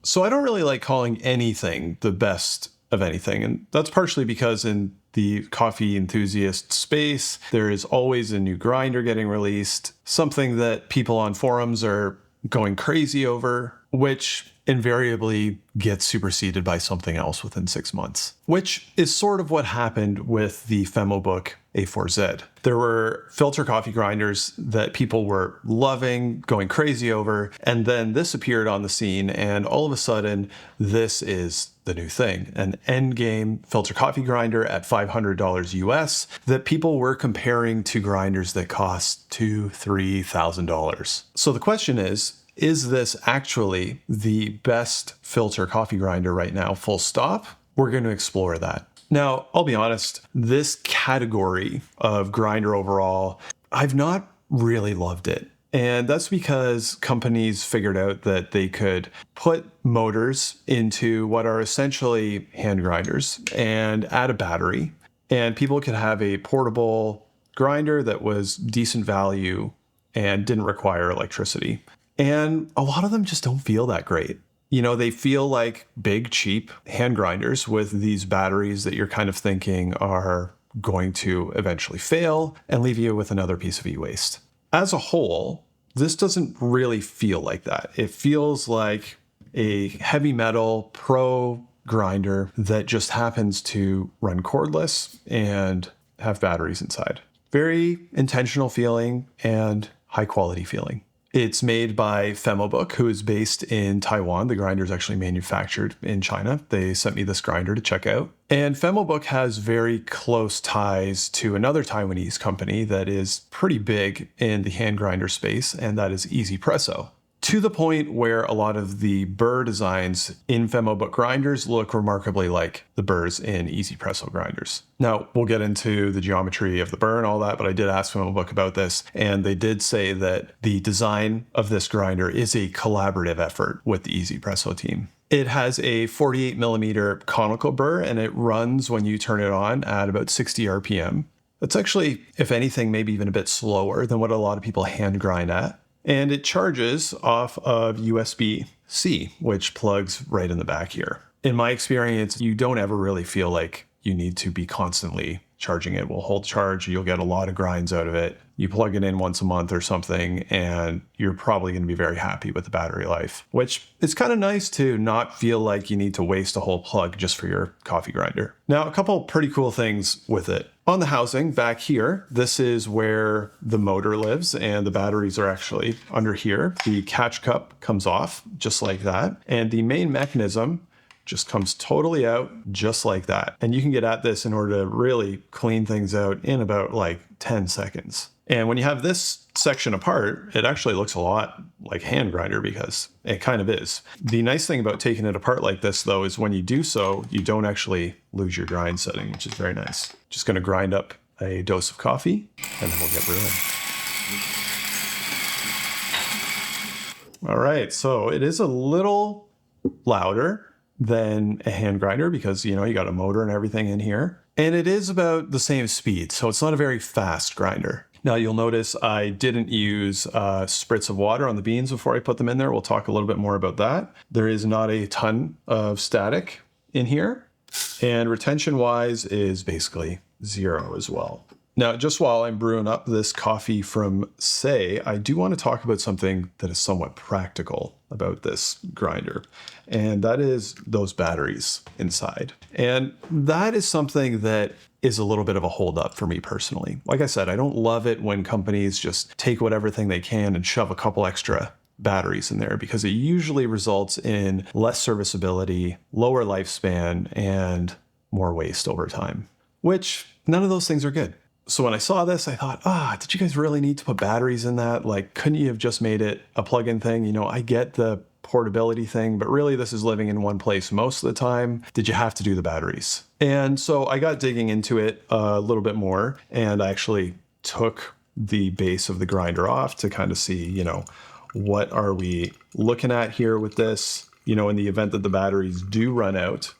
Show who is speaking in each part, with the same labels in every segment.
Speaker 1: So I don't really like calling anything the best of anything. And that's partially because in the coffee enthusiast space, there is always a new grinder getting released, something that people on forums are going crazy over, which invariably gets superseded by something else within 6 months, which is sort of what happened with the Femobook A4Z. There were filter coffee grinders that people were loving, going crazy over, and then this appeared on the scene, and all of a sudden, this is the new thing, an endgame filter coffee grinder at $500 US that people were comparing to grinders that cost $2,000, $3,000. So the question is this actually the best filter coffee grinder right now, full stop? We're going to explore that. Now, I'll be honest, this category of grinder overall, I've not really loved it. And that's because companies figured out that they could put motors into what are essentially hand grinders and add a battery. And people could have a portable grinder that was decent value and didn't require electricity. And a lot of them just don't feel that great. You know, they feel like big, cheap hand grinders with these batteries that you're kind of thinking are going to eventually fail and leave you with another piece of e-waste. As a whole, this doesn't really feel like that. It feels like a heavy metal pro grinder that just happens to run cordless and have batteries inside. Very intentional feeling and high quality feeling. It's made by Femobook, who is based in Taiwan. The grinder is actually manufactured in China. They sent me this grinder to check out. And Femobook has very close ties to another Taiwanese company that is pretty big in the hand grinder space, and that is Easypresso. To the point where a lot of the burr designs in Femobook grinders look remarkably like the burrs in Easypresso grinders. Now, we'll get into the geometry of the burr and all that, but I did ask Femobook about this, and they did say that the design of this grinder is a collaborative effort with the Easypresso team. It has a 48 millimeter conical burr, and it runs when you turn it on at about 60 RPM. That's actually, if anything, maybe even a bit slower than what a lot of people hand grind at. And it charges off of USB-C, which plugs right in the back here. In my experience, you don't ever really feel like you need to be constantly charging it. It will hold charge. You'll get a lot of grinds out of it. You plug it in once a month or something, and you're probably going to be very happy with the battery life, which is kind of nice to not feel like you need to waste a whole plug just for your coffee grinder. Now, a couple pretty cool things with it. On the housing back here, this is where the motor lives, and the batteries are actually under here. The catch cup comes off just like that, and the main mechanism just comes totally out just like that. And you can get at this in order to really clean things out in about like 10 seconds. And when you have this section apart, it actually looks a lot like hand grinder because it kind of is. The nice thing about taking it apart like this, though, is when you do so, you don't actually lose your grind setting, which is very nice. Just going to grind up a dose of coffee, and then we'll get brewing. All right, so it is a little louder than a hand grinder because, you know, you got a motor and everything in here. And it is about the same speed, so it's not a very fast grinder. Now, you'll notice I didn't use spritz of water on the beans before I put them in there. We'll talk a little bit more about that. There is not a ton of static in here, and retention-wise is basically zero as well. Now, just while I'm brewing up this coffee from Say, I do want to talk about something that is somewhat practical about this grinder, and that is those batteries inside. And that is something that is a little bit of a holdup for me personally. Like I said, I don't love it when companies just take whatever thing they can and shove a couple extra batteries in there because it usually results in less serviceability, lower lifespan, and more waste over time, which none of those things are good. So when I saw this, I thought, did you guys really need to put batteries in that? Like, couldn't you have just made it a plug-in thing? You know, I get the portability thing, but really this is living in one place most of the time. Did you have to do the batteries? And so I got digging into it a little bit more, and I actually took the base of the grinder off to kind of see, you know, what are we looking at here with this? You know, in the event that the batteries do run out,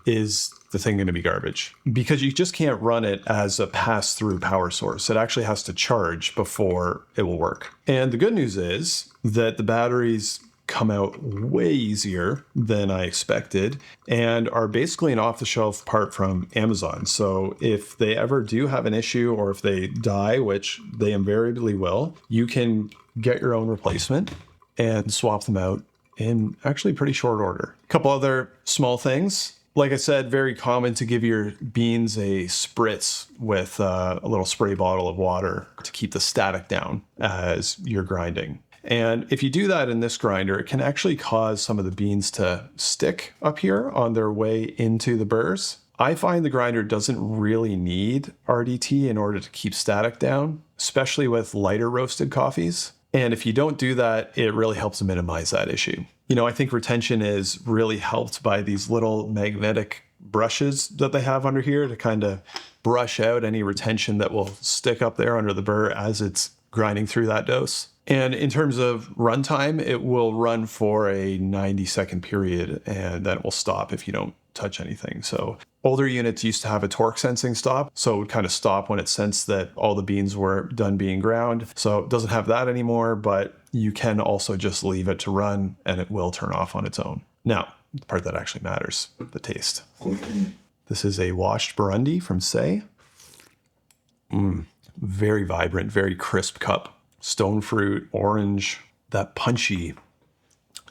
Speaker 1: is the thing going to be garbage? Because you just can't run it as a pass-through power source. It actually has to charge before it will work. And the good news is that the batteries come out way easier than I expected and are basically an off-the-shelf part from Amazon. So if they ever do have an issue or if they die, which they invariably will, you can get your own replacement and swap them out in actually pretty short order. A couple other small things. Like I said, very common to give your beans a spritz with a little spray bottle of water to keep the static down as you're grinding. And if you do that in this grinder, it can actually cause some of the beans to stick up here on their way into the burrs. I find the grinder doesn't really need RDT in order to keep static down, especially with lighter roasted coffees. And if you don't do that, it really helps to minimize that issue. I think retention is really helped by these little magnetic brushes that they have under here to kind of brush out any retention that will stick up there under the burr as it's grinding through that dose. And in terms of runtime, it will run for a 90-second period and then it will stop if you don't touch anything. So older units used to have a torque sensing stop, so it would kind of stop when it sensed that all the beans were done being ground. So it doesn't have that anymore, but you can also just leave it to run and it will turn off on its own. Now, the part that actually matters, the taste. This is a washed Burundi from Say. Very vibrant, very crisp cup. Stone fruit, orange, that punchy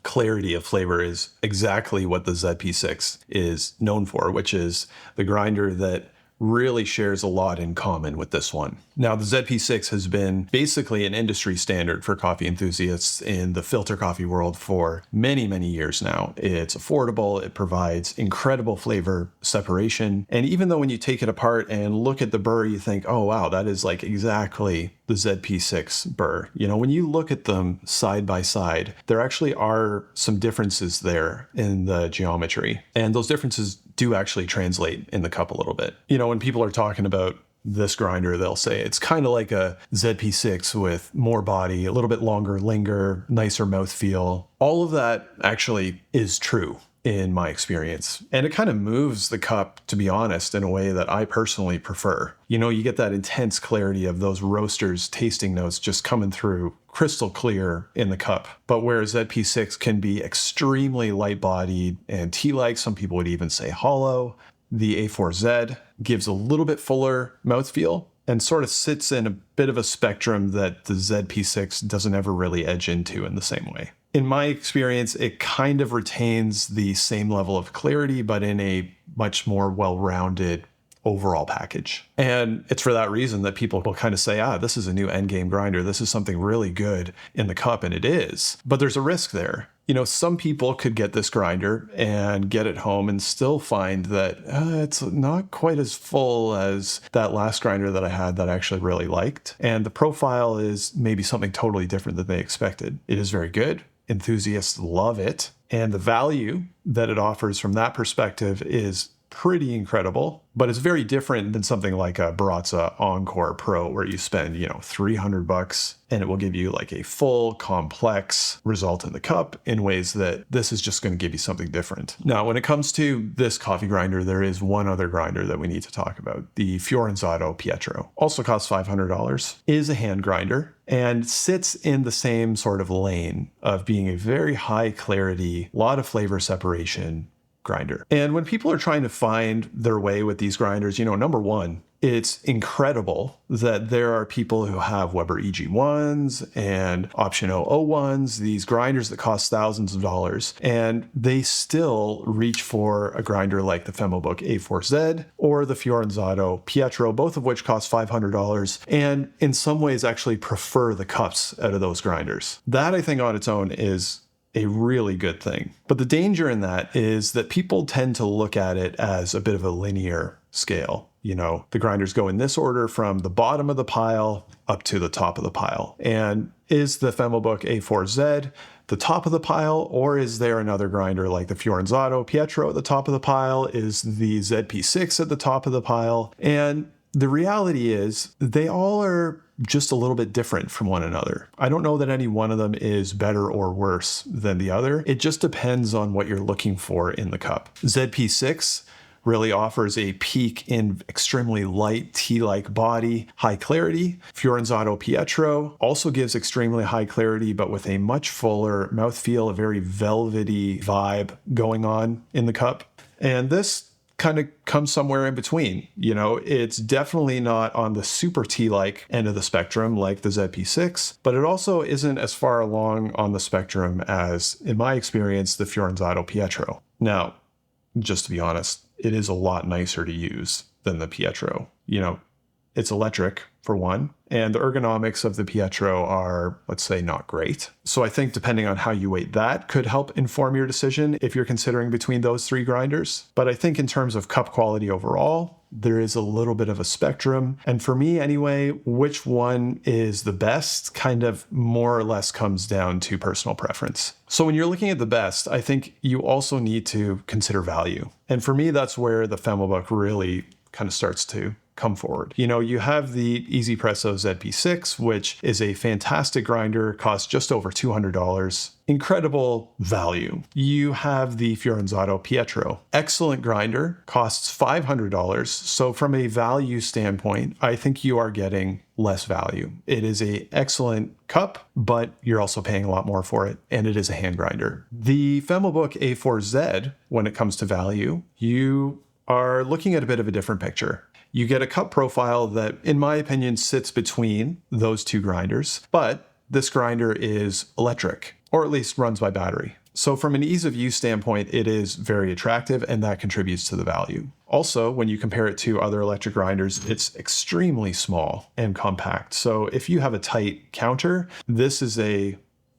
Speaker 1: clarity of flavor is exactly what the ZP6 is known for, which is the grinder that really shares a lot in common with this one. Now, the ZP6 has been basically an industry standard for coffee enthusiasts in the filter coffee world for many, many years now. It's affordable, it provides incredible flavor separation, and even though when you take it apart and look at the burr, you think, oh wow, that is like exactly the ZP6 burr. When you look at them side by side, there actually are some differences there in the geometry, and those differences do actually translate in the cup a little bit. When people are talking about this grinder, they'll say it's kind of like a ZP6 with more body, a little bit longer linger, nicer mouthfeel. All of that actually is true in my experience. And it kind of moves the cup, to be honest, in a way that I personally prefer. You get that intense clarity of those roasters tasting notes just coming through crystal clear in the cup. But whereas ZP6 can be extremely light-bodied and tea-like, some people would even say hollow, the A4Z gives a little bit fuller mouthfeel and sort of sits in a bit of a spectrum that the ZP6 doesn't ever really edge into in the same way. In my experience, it kind of retains the same level of clarity, but in a much more well-rounded overall package. And it's for that reason that people will kind of say, this is a new endgame grinder. This is something really good in the cup, and it is. But there's a risk there. Some people could get this grinder and get it home and still find that it's not quite as full as that last grinder that I had that I actually really liked. And the profile is maybe something totally different than they expected. It is very good. Enthusiasts love it. And the value that it offers from that perspective is pretty incredible, but it's very different than something like a Baratza Encore Pro where you spend, $300 and it will give you like a full complex result in the cup in ways that this is just going to give you something different. Now, when it comes to this coffee grinder, there is one other grinder that we need to talk about. The Fiorenzato Pietro also costs $500, is a hand grinder, and sits in the same sort of lane of being a very high clarity, lot of flavor separation grinder. And when people are trying to find their way with these grinders, number one, it's incredible that there are people who have Weber EG1s and Option 001s, these grinders that cost thousands of dollars, and they still reach for a grinder like the Femobook A4Z or the Fiorenzato Pietro, both of which cost $500, and in some ways actually prefer the cups out of those grinders. That, I think, on its own is a really good thing. But the danger in that is that people tend to look at it as a bit of a linear scale. The grinders go in this order from the bottom of the pile up to the top of the pile. And is the Femobook A4Z the top of the pile, or is there another grinder like the Fiorenzato Pietro at the top of the pile? Is the ZP6 at the top of the pile? And the reality is they all are just a little bit different from one another. I don't know that any one of them is better or worse than the other. It just depends on what you're looking for in the cup. ZP6 really offers a peak in extremely light tea-like body, high clarity. Fiorenzano Pietro also gives extremely high clarity, but with a much fuller mouthfeel, a very velvety vibe going on in the cup. And this kind of comes somewhere in between. It's definitely not on the super tea-like end of the spectrum like the ZP6, but it also isn't as far along on the spectrum as, in my experience, the Fiorenzano Pietro. Now, just to be honest, it is a lot nicer to use than the Pietro. It's electric, for one, and the ergonomics of the Pietro are, let's say, not great. So I think depending on how you weight that could help inform your decision if you're considering between those three grinders. But I think in terms of cup quality overall, there is a little bit of a spectrum. And for me anyway, which one is the best kind of more or less comes down to personal preference. So when you're looking at the best, I think you also need to consider value. And for me, that's where the Femobook really kind of starts to come forward. You have the EasyPresso ZP6, which is a fantastic grinder, costs just over $200. Incredible value. You have the Fiorenzano Pietro. Excellent grinder, costs $500. So from a value standpoint, I think you are getting less value. It is an excellent cup, but you're also paying a lot more for it, and it is a hand grinder. The Femobook A4Z, when it comes to value, you are looking at a bit of a different picture. You get a cup profile that, in my opinion, sits between those two grinders, but this grinder is electric, or at least runs by battery. So from an ease of use standpoint, it is very attractive, and that contributes to the value. Also, when you compare it to other electric grinders, it's extremely small and compact. So if you have a tight counter, this is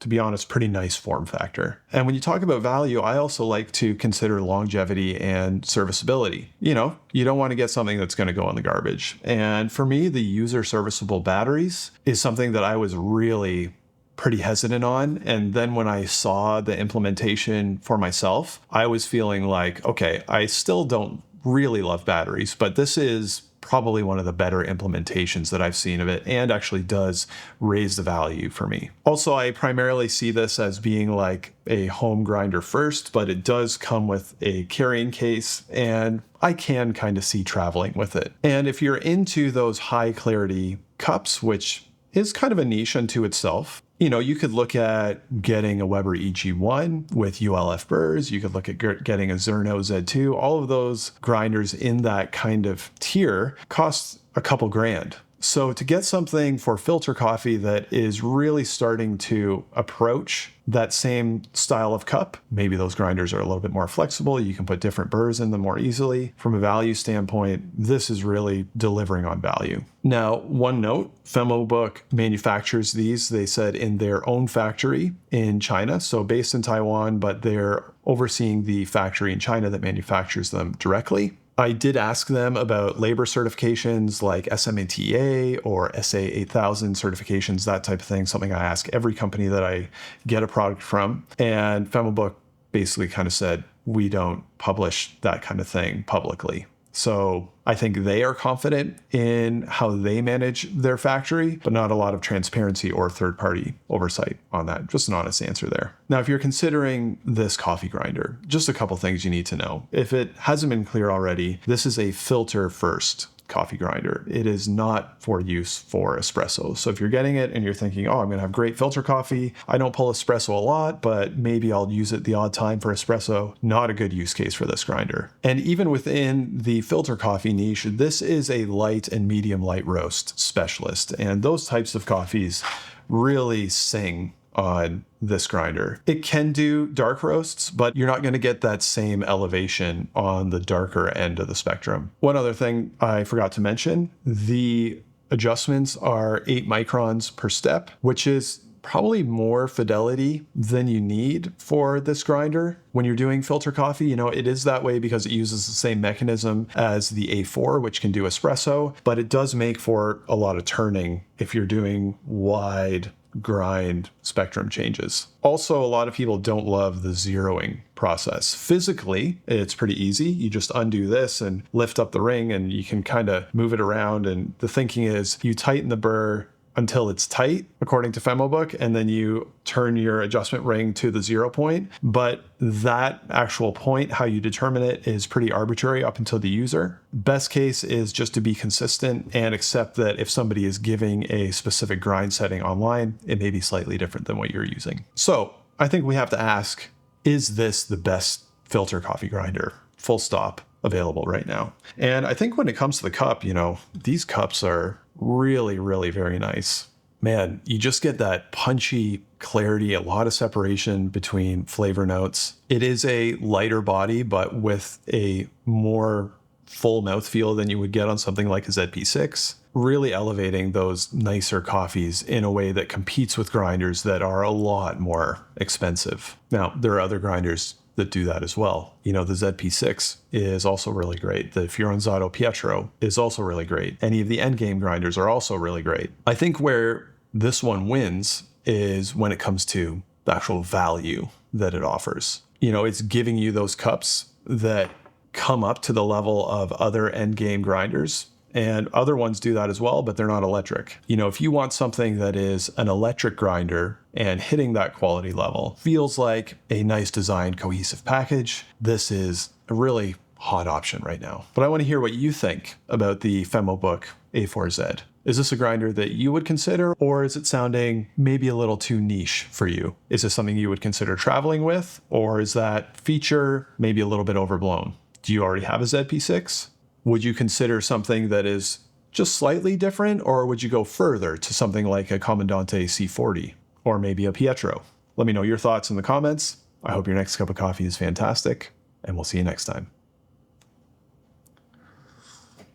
Speaker 1: to be honest, pretty nice form factor. And when you talk about value, I also like to consider longevity and serviceability. You don't want to get something that's going to go in the garbage. And for me, the user serviceable batteries is something that I was really pretty hesitant on. And then when I saw the implementation for myself, I was feeling like, okay, I still don't really love batteries, but this is probably one of the better implementations that I've seen of it, and actually does raise the value for me. Also, I primarily see this as being like a home grinder first, but it does come with a carrying case, and I can kind of see traveling with it. And if you're into those high clarity cups, which is kind of a niche unto itself, you could look at getting a Weber EG1 with ULF burrs. You could look at getting a Zerno Z2. All of those grinders in that kind of tier cost a couple grand. So to get something for filter coffee that is really starting to approach that same style of cup, maybe those grinders are a little bit more flexible. You can put different burrs in them more easily. From a value standpoint, this is really delivering on value. Now, one note, Femobook manufactures these, they said, in their own factory in China. So based in Taiwan, but they're overseeing the factory in China that manufactures them directly. I did ask them about labor certifications like SMATA or SA 8000 certifications, that type of thing, something I ask every company that I get a product from. And Femobook basically kind of said, we don't publish that kind of thing publicly. So I think they are confident in how they manage their factory, but not a lot of transparency or third-party oversight on that. Just an honest answer there. Now, if you're considering this coffee grinder, just a couple things you need to know. If it hasn't been clear already, this is a filter-first coffee grinder. It is not for use for espresso. So if you're getting it and you're thinking, oh, I'm going to have great filter coffee, I don't pull espresso a lot, but maybe I'll use it the odd time for espresso, not a good use case for this grinder. And even within the filter coffee niche, this is a light and medium light roast specialist. And those types of coffees really sing on this grinder. It can do dark roasts, but you're not going to get that same elevation on the darker end of the spectrum. One other thing I forgot to mention, the adjustments are 8 microns per step, which is probably more fidelity than you need for this grinder. When you're doing filter coffee, it is that way because it uses the same mechanism as the A4, which can do espresso, but it does make for a lot of turning if you're doing wide grind spectrum changes. Also, a lot of people don't love the zeroing process. Physically, it's pretty easy. You just undo this and lift up the ring and you can kind of move it around. And the thinking is you tighten the burr, until it's tight, according to Femobook, and then you turn your adjustment ring to the 0 point. But that actual point, how you determine it, is pretty arbitrary up until the user. Best case is just to be consistent and accept that if somebody is giving a specific grind setting online, it may be slightly different than what you're using. So I think we have to ask, is this the best filter coffee grinder? Full stop. Available right now. And I think when it comes to the cup, these cups are really, really very nice. Man, you just get that punchy clarity, a lot of separation between flavor notes. It is a lighter body, but with a more full mouthfeel than you would get on something like a ZP6, really elevating those nicer coffees in a way that competes with grinders that are a lot more expensive. Now, there are other grinders that do that as well. The ZP6 is also really great. The Firenzato Pietro is also really great. Any of the endgame grinders are also really great. I think where this one wins is when it comes to the actual value that it offers. It's giving you those cups that come up to the level of other endgame grinders. And other ones do that as well, but they're not electric. If you want something that is an electric grinder and hitting that quality level, feels like a nice designed, cohesive package, this is a really hot option right now. But I want to hear what you think about the Femobook A4Z. Is this a grinder that you would consider, or is it sounding maybe a little too niche for you? Is this something you would consider traveling with, or is that feature maybe a little bit overblown? Do you already have a ZP6? Would you consider something that is just slightly different, or would you go further to something like a Comandante C40 or maybe a Pietro? Let me know your thoughts in the comments. I hope your next cup of coffee is fantastic, and we'll see you next time.